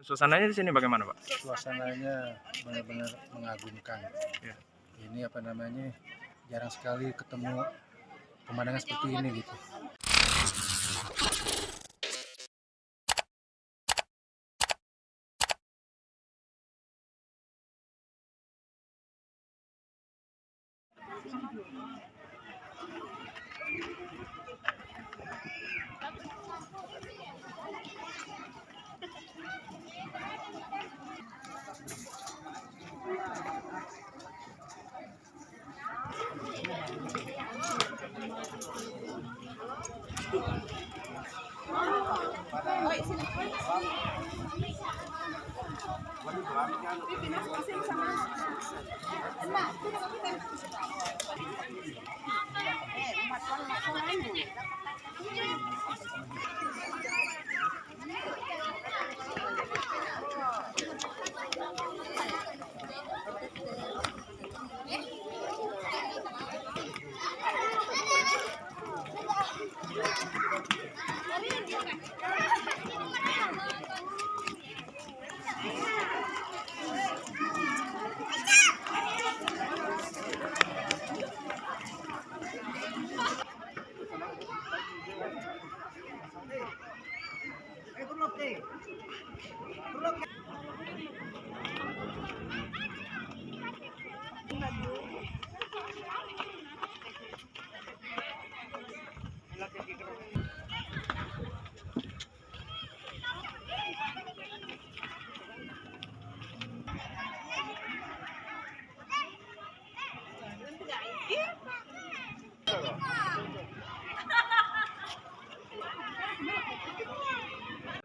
Suasananya di sini bagaimana, Pak? Suasananya benar-benar mengagumkan. Ya. Ini apa namanya, jarang sekali ketemu pemandangan seperti ini gitu.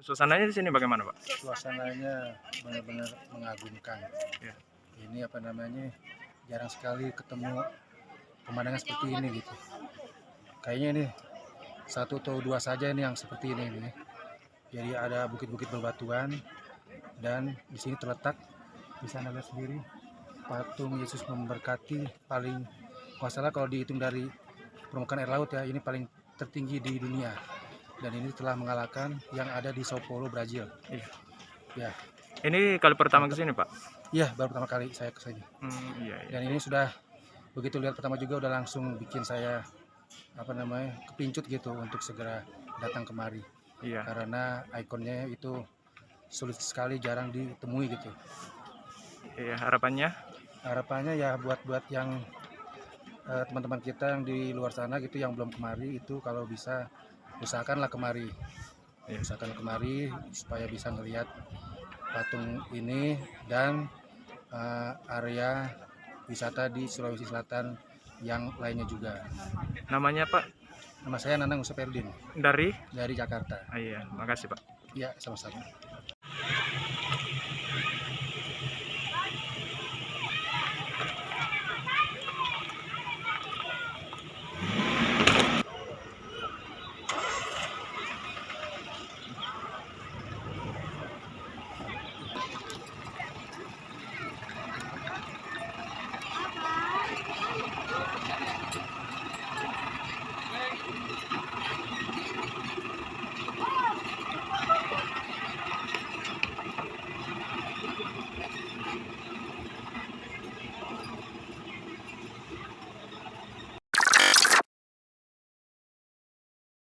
Suasananya di sini bagaimana, Pak? Suasananya benar-benar mengagumkan. Ya. Ini apa namanya, jarang sekali ketemu pemandangan seperti ini gitu. Kayaknya ini satu atau dua saja ini yang seperti ini. Jadi ada bukit-bukit berbatuan dan di sini terletak, bisa Anda lihat sendiri, patung Yesus memberkati paling, nggak salah kalau dihitung dari permukaan air laut ya, ini paling tertinggi di dunia. Dan ini telah mengalahkan yang ada di Sao Paulo, Brazil. Iya. Ya. Ini kali pertama ke sini, Pak? Iya, baru pertama kali saya ke sini. Iya. Dan ini sudah, begitu lihat pertama juga udah langsung bikin saya kepincut gitu untuk segera datang kemari. Iya. Karena ikonnya itu sulit sekali, jarang ditemui gitu. Iya, harapannya? Harapannya ya buat yang teman-teman kita yang di luar sana gitu yang belum kemari itu, kalau bisa usahakanlah kemari. Iya. Usahakan kemari supaya bisa melihat patung ini dan area wisata di Sulawesi Selatan yang lainnya juga. Namanya, Pak? Nama saya Nanang Useperdin Dari? dari Jakarta. Iya, makasih, Pak. Ya, sama-sama.